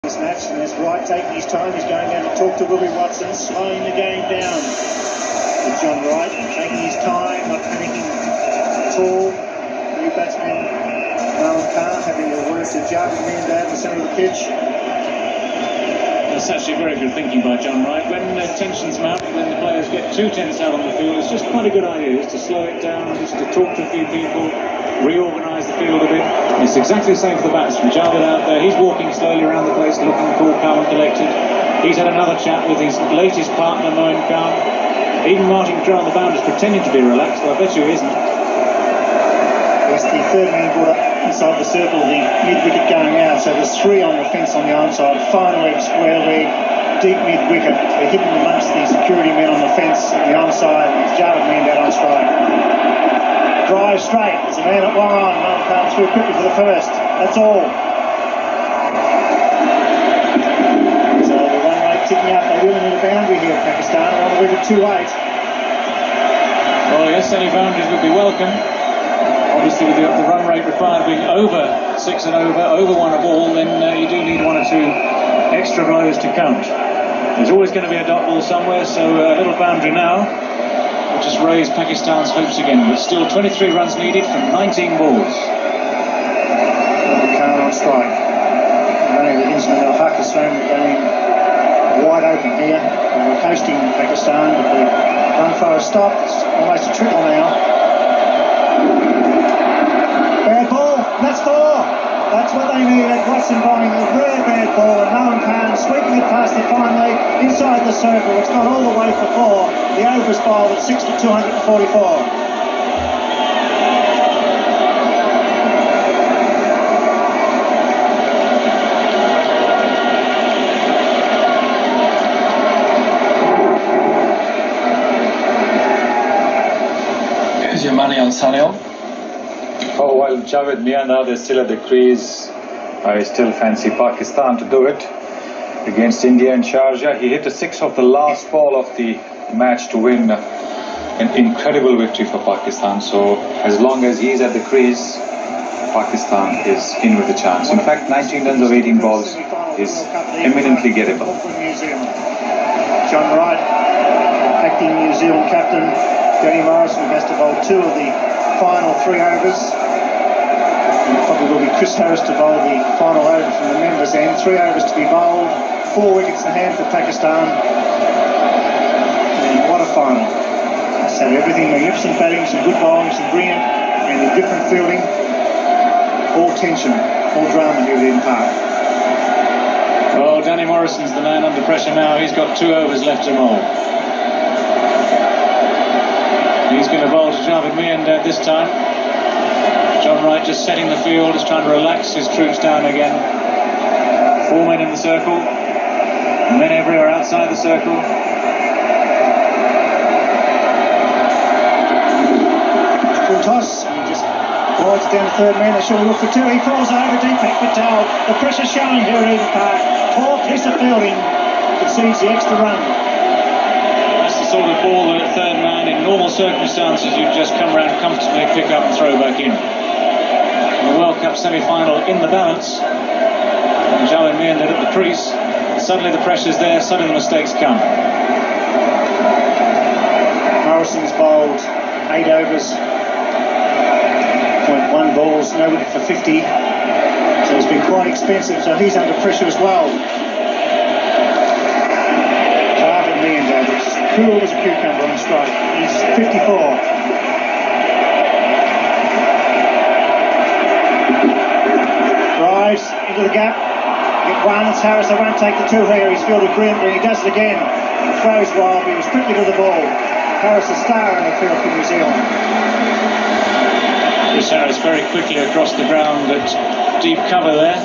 this match, and there's Wright taking his time. He's going down to talk to Willie Watson, slowing the game down with John Wright, taking his time, not panicking at all. New batsman Marlon Khan having a word to Jarvis Meandad in the centre of the pitch. That's actually very good thinking by John Wright. When tensions mount, when the players get too tense out on the field, it's just quite a good idea just to slow it down, just to talk to a few people, reorganise the field a bit. It's exactly the same for the batsman. Javed out there, he's walking slowly around the place, looking cool, calm and collected. He's had another chat with his latest partner, Moeen Khan. Even Martin Crowe on the boundaries pretending to be relaxed, but I bet you he isn't. It's the third man brought up inside the circle, the mid-wicket going out, so there's three on the fence on the onside. Fine leg, square leg, deep mid-wicket. They're hidden amongst the security men on the fence on the onside, and it's Jarvis Meandad on strike. Drive straight, there's a man at one on, Marlon Khan through quickly for the first, that's all. So the run rate ticking up, they really need a boundary here, Pakistan, they're on the way to 2-8. Well, yes, any boundaries would be welcome. Obviously, with the run rate required being over 6 and over 1 a ball, then you do need 1 or 2 extra blows to count. There's always going to be a dot ball somewhere, so a little boundary now will just raise Pakistan's hopes again. But still 23 runs needed from 19 balls. Khan on strike. Running with Ismail Al-Haq has thrown the game wide open here. We're coasting Pakistan, but the run for a stop. It's almost a triple now. Bad ball, that's 4. That's what they needed. Watson bowling a very bad ball, and Marlon Khan sweeping it past the fine leg inside the circle. It's gone all the way for 4. The over's bowled at 6 for 244. Here's your money on Sunil. Oh, while Javed Meandad is still at the crease, I still fancy Pakistan to do it against India in Sharjah. He hit a 6 off the last ball of the match to win an incredible victory for Pakistan. So as long as he's at the crease, Pakistan is in with a chance. In fact, 19 runs of 18 balls is eminently gettable. John Wright, acting New Zealand captain. Danny Morrison has to bowl 2 of the final 3 overs. And it probably will be Chris Harris to bowl the final over from the members' end. 3 overs to be bowled, 4 wickets in hand for Pakistan. And what a final. So everything, magnificent batting, some good bowling, some brilliant and a different fielding. All tension, all drama here at Eden Park. Well, Danny Morrison's the man under pressure now. He's got 2 overs left to roll. He's going to bowl to Javed Meandad this time. John Wright just setting the field, just trying to relax his troops down again. 4 men in the circle, men everywhere outside the circle. Full toss, and he just glides down to third man. They surely look for 2. He falls over deep back Patel. The pressure's showing here at Eden Park. Poor piece of fielding concedes the extra run. That's the sort of ball that at third man, in normal circumstances, you'd just come around comfortably, pick up and throw back in. The World Cup semi-final in the balance, and Javed Meandad at the crease. Suddenly the pressure's there, suddenly the mistakes come. Morrison's bowled 8 overs, 0.1 balls, no wicket for 50. So it's been quite expensive, so he's under pressure as well. Javed Meandad, which is cool as a cucumber on strike. He's 54. Drives into the gap. Get 1, it's Harris. They won't take the 2 here. He's fielded brilliantly. He does it again. The throw's wild, but he was quickly to the ball. Harris, a star in the field for New Zealand. Chris Harris very quickly across the ground at deep cover there.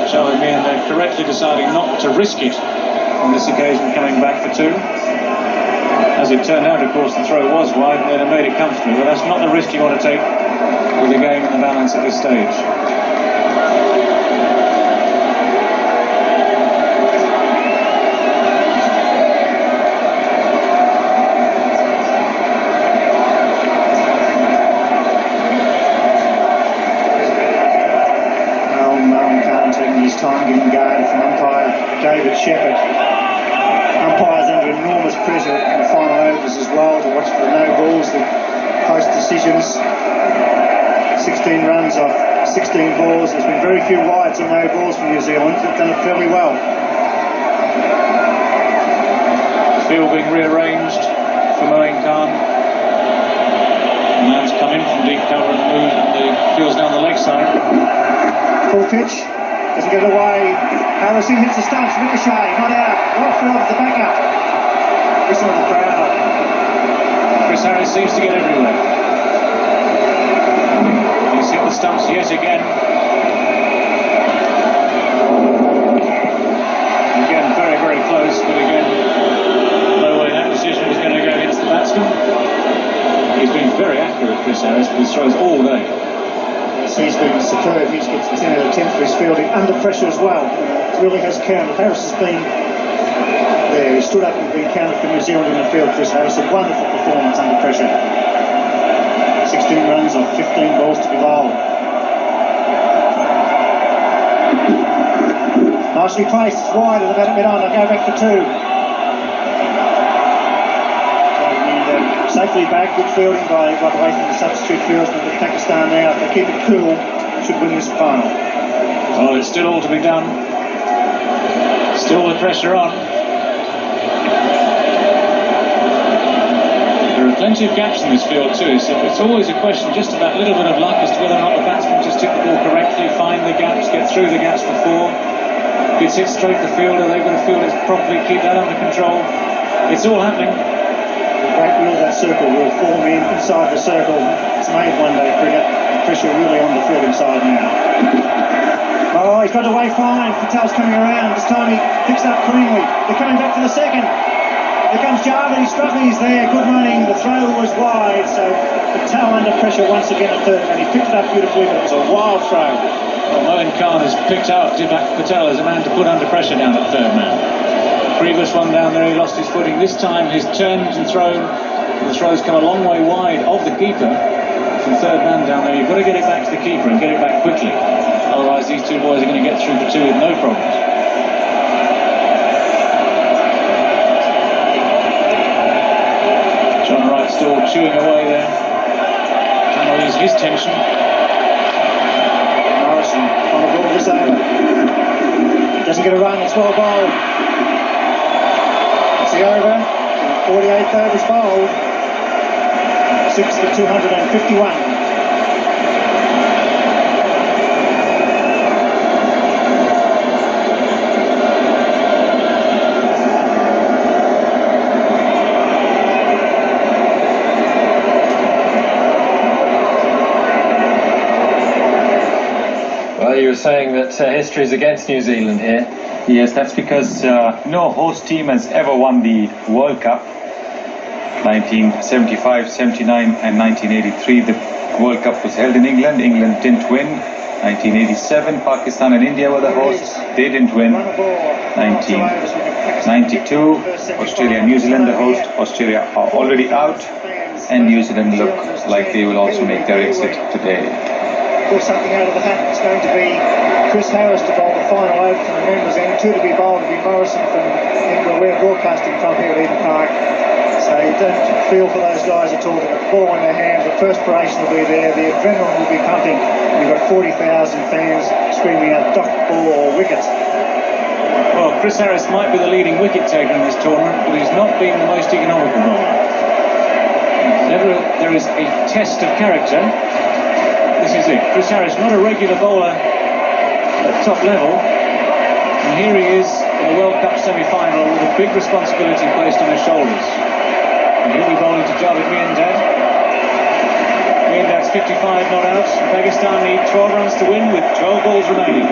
Javed Meandad correctly deciding not to risk it on this occasion, coming back for 2. As it turned out, of course, the throw was wide and they'd made it comfortable, but that's not the risk you want to take with the game in the balance at this stage. Marlon Khan taking his time getting guarded from David Shepherd. Umpires under enormous pressure in the final overs as well to watch for the no balls, the post decisions. 16 runs off 16 balls. There's been very few wides or no balls from New Zealand. They've done it fairly well. The field being rearranged for Moeen Khan. The man's come in from deep cover and moved, and the field's down the leg side. Full pitch. Doesn't get away. Harrison hits the stumps. Ricochet, not out. Right field at the back up. Whistle of the crowd. Chris Harris seems to get everywhere. He's hit the stumps yet again. Again, very, very close, but again, no way that decision was going to go against the batsman. He's been very accurate, Chris Harris, with his throws all day. He's been superb. He's gets 10 out of 10 for his fielding under pressure as well. It really has counted. Harris has been there. He stood up and been counted for New Zealand in the field. Chris Harris, a wonderful performance under pressure. 16 runs off 15 balls to be bowled. Nicely placed. It's wide at about mid-on. They'll go back for two. Safely back, good fielding by the way from the substitute fieldsman with Pakistan now. If they keep it cool, should win this final. Oh, it's still all to be done. Still the pressure on. There are plenty of gaps in this field too, so it's always a question just of that little bit of luck as to whether or not the batsman just hit the ball correctly, find the gaps, get through the gaps before. If it's hit straight the field, are they going to field it properly, keep that under control? It's all happening. Great wheel, that circle will form in inside the circle. It's made one day cricket. The pressure really on the fielding side now. Oh, he's got away fine. Patel's coming around. This time he picks up cleanly. They're coming back for the second. Here comes Javed. He's struck. He's there. Good running. The throw was wide. So Patel under pressure once again at third man. He picked it up beautifully, but it was a wild throw. Well, Moeen Khan has picked out Deepak Patel as a man to put under pressure down at third man. Previous one down there, he lost his footing. This time he's turned and thrown. The throw's come a long way wide of the keeper. From third man down there, you've got to get it back to the keeper and get it back quickly. Otherwise these two boys are going to get through for two with no problems. John Wright still chewing away there. Trying to ease his tension. Morrison on the ball this over. Doesn't get a run, it's well bowled. It's the over. 48th overs bowled. 6 for 251. You were saying that history is against New Zealand here. Yes, that's because no host team has ever won the World Cup. 1975, 79 and 1983, the World Cup was held in England. England didn't win. 1987, Pakistan and India were the hosts. They didn't win. 1992, Australia and New Zealand the host. Australia are already out, and New Zealand look like they will also make their exit today. Pull something out of the hat. It's going to be Chris Harris to bowl the final over from the members end. Two to be bowled to be Morrison from Edinburgh. We're broadcasting from here at Eden Park. So you don't feel for those guys at all. The ball in their hand, the perspiration will be there, the adrenaline will be pumping. And you've got 40,000 fans screaming out dot, ball or wicket. Well, Chris Harris might be the leading wicket taker in this tournament, but he's not been the most economical bowler. Whenever there is a test of character, this is it. Chris Harris, not a regular bowler at top level, and here he is in a World Cup semi-final with a big responsibility placed on his shoulders. And he'll be bowling to Javed Miandad. Miandad's 55 not out. Pakistan need 12 runs to win with 12 balls remaining.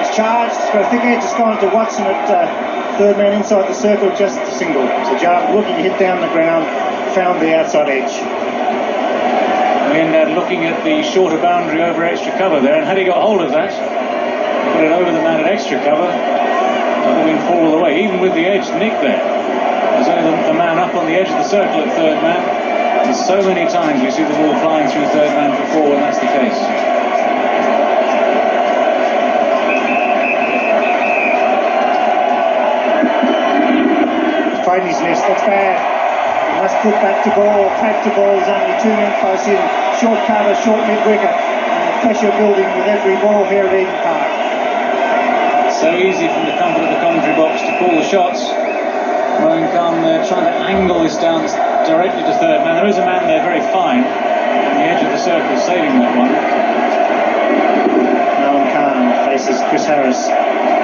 It's charged, it's got a thick edge, it's gone to Watson at third man inside the circle, just a single. So Javed looking to hit down the ground, found the outside edge. Miandad looking at the shorter boundary over extra cover there, and had he got hold of that, put it over the man at extra cover, that would have been four all the way, even with the edge nick there. There's only the man up on the edge of the circle at third man, and so many times we see the ball flying through third man for four when that's the case. straight in his list. That's bad. He must put back to ball. Track to ball. There's only 2 men close in. Short cover, short mid-wicket. And the pressure building with every ball here at Eden Park. So easy from the comfort of the commentary box to call the shots. Moeen Khan trying to angle this down directly to third man. There is a man there very fine on the edge of the circle saving that one. Moeen Khan faces Chris Harris.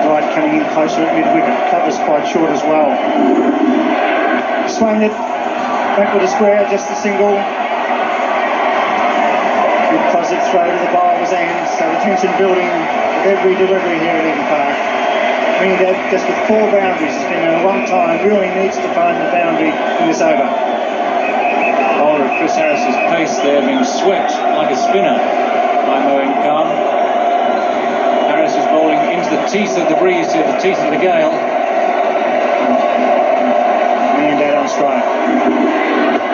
Right coming in closer at mid-wicket. Covers quite short as well. Swung it. Back with a square, just a single. Good positive throw to the bowler's end. So the tension building with every delivery here at Eden Park. Trinidad just with 4 boundaries. It's been a long time. Really needs to find the boundary in this over. Bowler of Chris Harris's pace there being swept like a spinner by Moeen Khan. Harris is bowling into the teeth of the breeze here, the teeth of the gale. Trinidad on strike.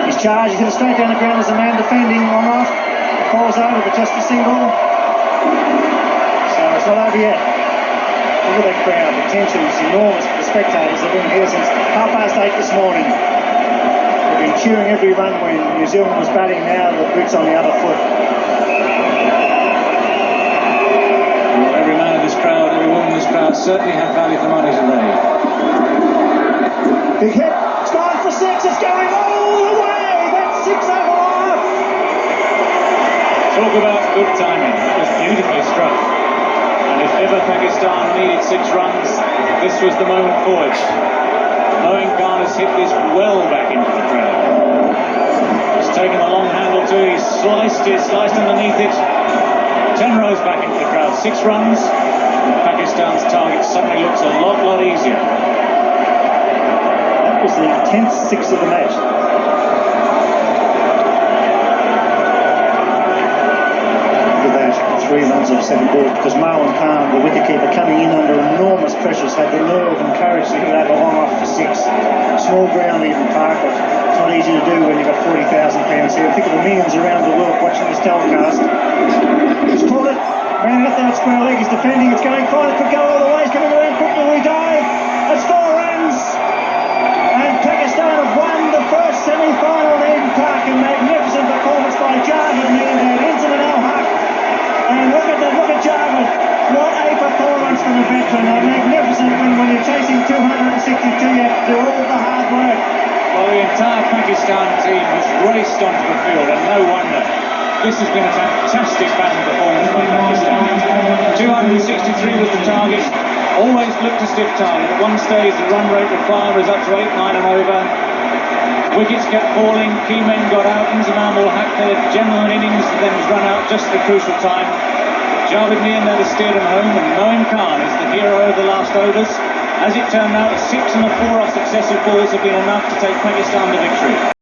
He's charged. He's going to straight down the ground as a man defending on off. Falls over, but just a single. So it's not over yet. Look at that crowd, the tension is enormous for the spectators. They've been here since 8:30 this morning. They've been cheering every run when New Zealand was batting. Now the Brits on the other foot. Well, every man of this crowd, every woman in this crowd certainly have value for money today. Big hit, it's gone for 6, it's going all the way. That's 6 over half. Talk about good timing. That was beautifully struck. And if ever Pakistan needed 6 runs, this was the moment for it. Moeen Khan has hit this well back into the crowd. He's taken a long handle too, he's sliced underneath it. 10 rows back into the crowd, 6 runs. And Pakistan's target suddenly looks a lot easier. That was the 10th 6 of the match. 3 runs off 7 balls because Moeen Khan, the wicketkeeper, coming in under enormous pressures, had the nerve and courage to hit that long off for 6. Small ground Eden Park, but it's not easy to do when you've got 40,000 fans here. Think of the millions around the world watching this telecast. He's caught it, ran it up that square leg, he's defending, it's going fine, it could go all the way, it's coming around quickly, we dive. It's 4 runs, and Pakistan have won the first semi-final in Eden Park. A magnificent performance by Javed Miandad, into the Al-Haq. And look at Javed. What a performance from the veteran. A magnificent win when you're chasing 262. You have to do all the hard work. Well, the entire Pakistan team has raced onto the field, and no wonder. This has been a fantastic batting performance by Pakistan. 263 was the target. Always looked a stiff target. At one stage, the run rate required was up to 8, 9 and over. Wickets kept falling, key men got out, Inzamam ul Haq, their general innings then was run out just at the crucial time. Javed Miandad has steered them home, and Moeen Khan is the hero of the last overs. As it turned out, a 6 and a 4 off successive balls have been enough to take Pakistan to victory.